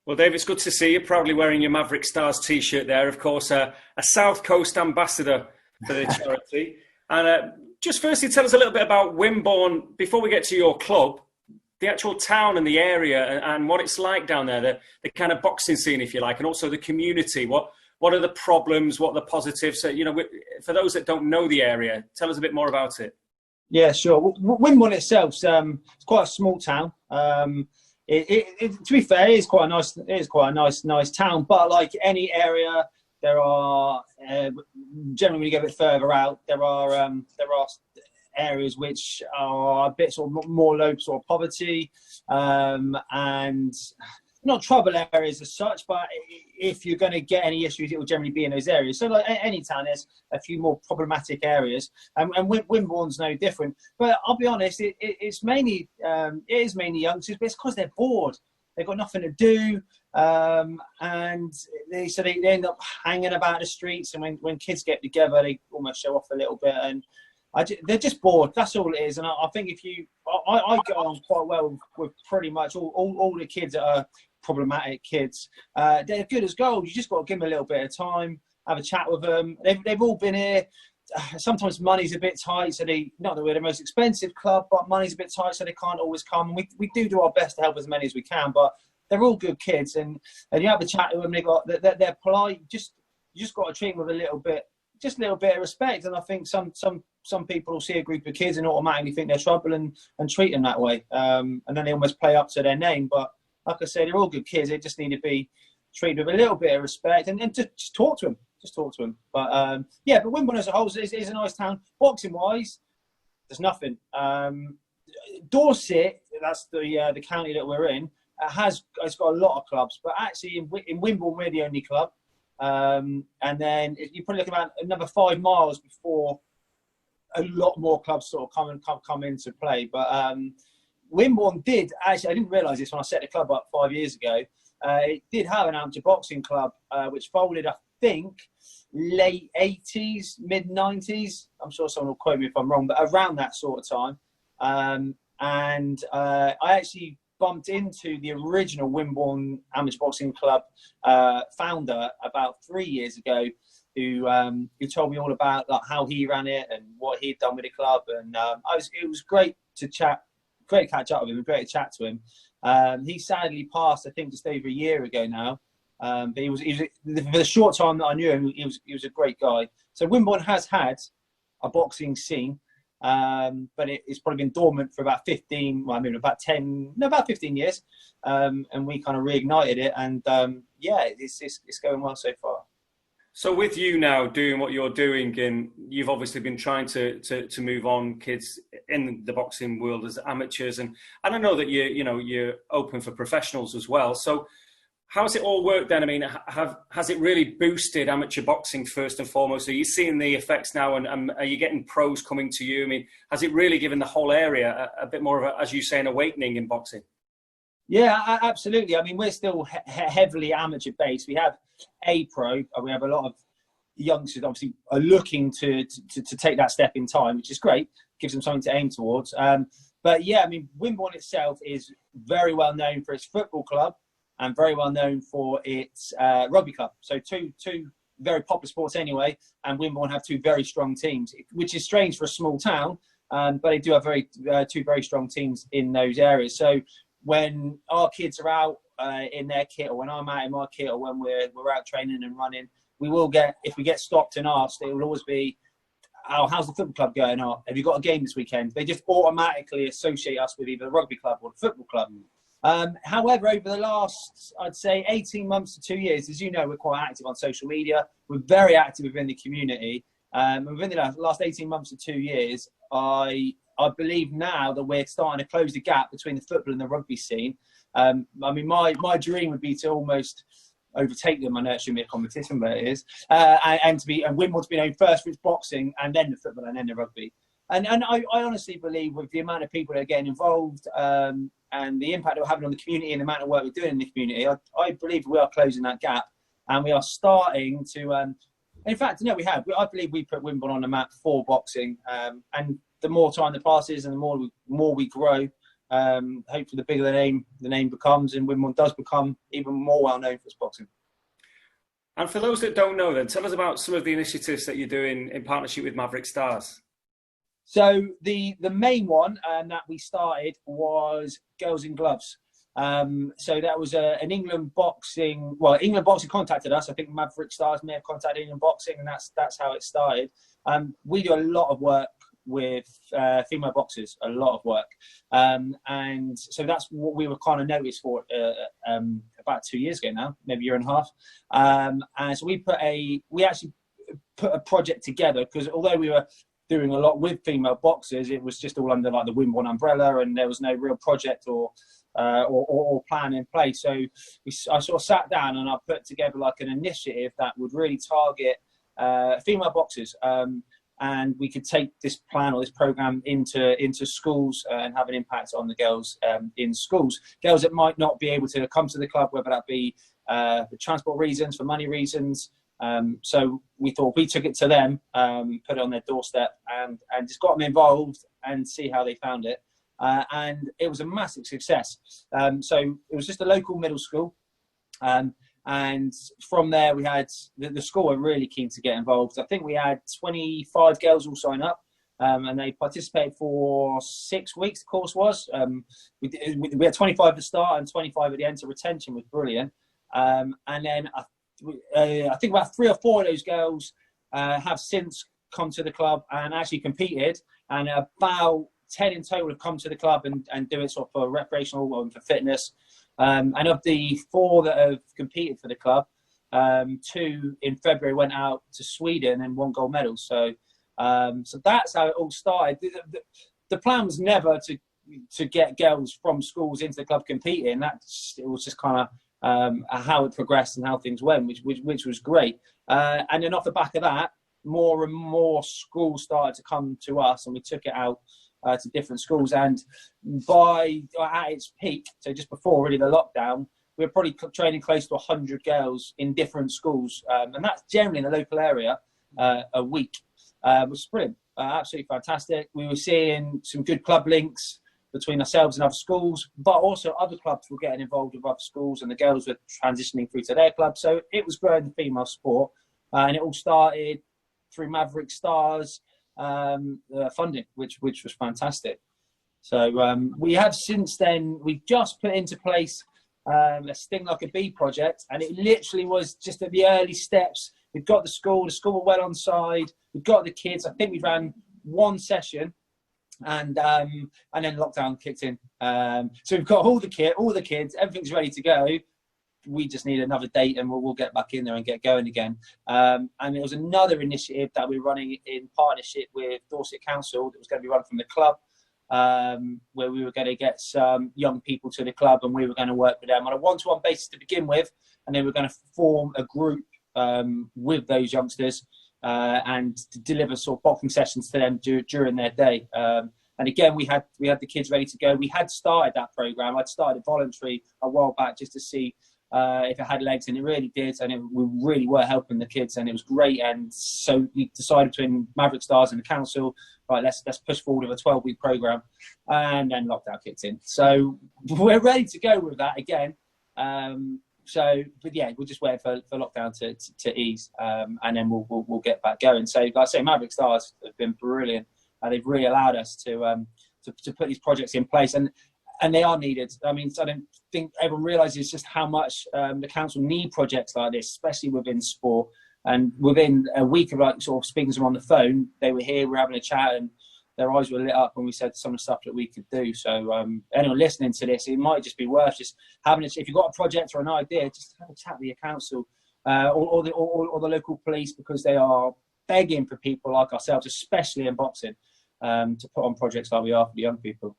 Well, Dave, it's good to see you. Proudly wearing your Maverick Stars T-shirt there. Of course, a South Coast ambassador for the charity. And just firstly, tell us a little bit about Wimborne before we get to your club, the actual town and the area and what it's like down there, the kind of boxing scene, if you like, and also the community. What are the problems? What are the positives? So, for those that don't know the area, tell us a bit more about it. Yeah, sure. Wimborne itself, it's quite a small town. To be fair, it is quite a nice town. But like any area, there are generally when you go a bit further out, there are areas which are a bit sort of more low sort of poverty, and not trouble areas as such. But if you're going to get any issues, it will generally be in those areas. So like any town, there's a few more problematic areas, and Wimborne's no different. But I'll be honest, it is mainly youngsters, but it's because they're bored. They've got nothing to do, and they end up hanging about the streets. And when kids get together, they almost show off a little bit, and they're just bored. That's all it is. And I think I get on quite well with pretty much all the kids that are problematic kids. They're good as gold. You just got to give them a little bit of time, have a chat with them. They've all been here. Sometimes money's a bit tight, so not that we're the most expensive club, but money's a bit tight, so they can't always come. And we do our best to help as many as we can, but they're all good kids, and you have a chat with them. They're polite. You just got to treat them with a little bit of respect. And I think some people will see a group of kids and automatically think they're trouble and treat them that way, and then they almost play up to their name. But like I said, they're all good kids. They just need to be treated with a little bit of respect and just talk to them. But but Wimborne as a whole is a nice town. Boxing wise, there's nothing. Dorset, that's the county that we're in, it's got a lot of clubs, but actually in Wimborne we're the only club. And then you probably look about another 5 miles before a lot more clubs sort of come into play. But Wimborne did actually, I didn't realise this when I set the club up 5 years ago. It did have an amateur boxing club, which folded, I think, late 80s, mid 90s. I'm sure someone will quote me if I'm wrong, but around that sort of time. And I actually bumped into the original Wimborne Amateur Boxing Club founder about 3 years ago, who told me all about like how he ran it and what he'd done with the club. And it was great to catch up with him, great to chat to him. He sadly passed, I think, just over a year ago now. But he was for the short time that I knew him, he was a great guy. So Wimborne has had a boxing scene, but it's probably been dormant for about 15 years. And we kind of reignited it, and it's going well so far. So with you now doing what you're doing, and you've obviously been trying to move on kids in the boxing world as amateurs, and I know that you're open for professionals as well. So how's it all worked then? I mean, has it really boosted amateur boxing first and foremost? Are you seeing the effects now, and are you getting pros coming to you? I mean, has it really given the whole area a bit more of as you say, an awakening in boxing? Yeah, absolutely. I mean, we're still heavily amateur based. We have a pro, and we have a lot of youngsters obviously are looking to take that step in time, which is great. Gives them something to aim towards. But yeah, I mean, Wimborne itself is very well known for its football club and very well known for its rugby club. So two very popular sports anyway, and Wimborne have two very strong teams, which is strange for a small town, but they do have two very strong teams in those areas. So when our kids are out in their kit, or when I'm out in my kit, or when we're out training and running, if we get stopped and asked, it will always be, "Oh, how's the football club going? Oh, have you got a game this weekend?" They just automatically associate us with either the rugby club or the football club. However, over the last, I'd say, 18 months to 2 years, as you know, we're quite active on social media. We're very active within the community. And within the last 18 months to 2 years, I believe now that we're starting to close the gap between the football and the rugby scene. I mean, my dream would be to almost overtake them. I know it shouldn't be a competition, but it is. And Wimborne to be known first for its boxing, and then the football, and then the rugby. And I honestly believe, with the amount of people that are getting involved, and the impact that we're having on the community and the amount of work we're doing in the community, I believe we are closing that gap, and we are starting to. In fact, no, we have. I believe we put Wimborne on the map for boxing, and the more time that passes and the more we grow, hopefully the bigger the name becomes, and Wimborne does become even more well known for its boxing. And for those that don't know, then tell us about some of the initiatives that you're doing in partnership with Maverick Stars. So the main one that we started was Girls in Gloves. So that was an England Boxing. Well, England Boxing contacted us. I think Maverick Stars may have contacted England Boxing, and that's how it started. We do a lot of work with female boxers, a lot of work, and so that's what we were kind of noticed for about 2 years ago now, maybe a year and a half. And so we actually put a project together, because although we were doing a lot with female boxers, it was just all under like the Wimborne umbrella, and there was no real project or plan in place. So I sort of sat down and I put together like an initiative that would really target female boxers, and we could take this plan or this program into schools and have an impact on the girls in schools. Girls that might not be able to come to the club, whether that be for transport reasons, for money reasons. So we thought we took it to them, put it on their doorstep, and just got them involved and see how they found it. And it was a massive success. So it was just a local middle school. And from there, we had the school were really keen to get involved. I think we had 25 girls all sign up, and they participated for 6 weeks. The course was we had 25 at the start and 25 at the end. So retention was brilliant. And then I think about 3 or 4 of those girls have since come to the club and actually competed, and about 10 in total have come to the club and do it sort of for recreational and for fitness. And of the 4 that have competed for the club, 2 in February went out to Sweden and won gold medals. So that's how it all started. The plan was never to get girls from schools into the club competing. It was just kind of how it progressed and how things went, which was great. And then off the back of that, more and more schools started to come to us, and we took it out to different schools. And at its peak, so just before really the lockdown, we were probably training close to 100 girls in different schools, and that's generally in the local area a week, which is brilliant, absolutely fantastic. We were seeing some good club links between ourselves and other schools, but also other clubs were getting involved with other schools, and the girls were transitioning through to their club. So it was growing the female sport, and it all started through Maverick Stars funding, which was fantastic. So we have since then, we've just put into place a Sting Like a Bee project, and it literally was just at the early steps. We've got the school were well on side, we've got the kids. I think we ran 1 session, and then lockdown kicked in. So we've got all the kids, everything's ready to go. We just need another date, and we'll get back in there and get going again. And there was another initiative that we're running in partnership with Dorset Council that was going to be run from the club, where we were going to get some young people to the club, and we were going to work with them on a one-to-one basis to begin with, and then we're going to form a group with those youngsters and to deliver sort of boxing sessions to them during their day. And again, we had the kids ready to go. We had started that program. I'd started it voluntary a while back just to see if it had legs, and it really did, and we really were helping the kids, and it was great. And so we decided between Maverick Stars and the council, right, let's push forward with a 12-week program, and then lockdown kicked in. So we're ready to go with that again. But yeah, we'll just wait for lockdown to ease, and then we'll get back going. So like I say, Maverick Stars have been brilliant. They've really allowed us to put these projects in place, and they are needed. I mean, I don't think everyone realises just how much the council need projects like this, especially within sport. And within a week of like sort of speaking to them on the phone, they were here, we were having a chat, and their eyes were lit up when we said some of the stuff that we could do. So anyone listening to this, it might just be worth just having if you've got a project or an idea, just have a chat with your council or the local police, because they are begging for people like ourselves, especially in boxing, to put on projects like we are for the young people.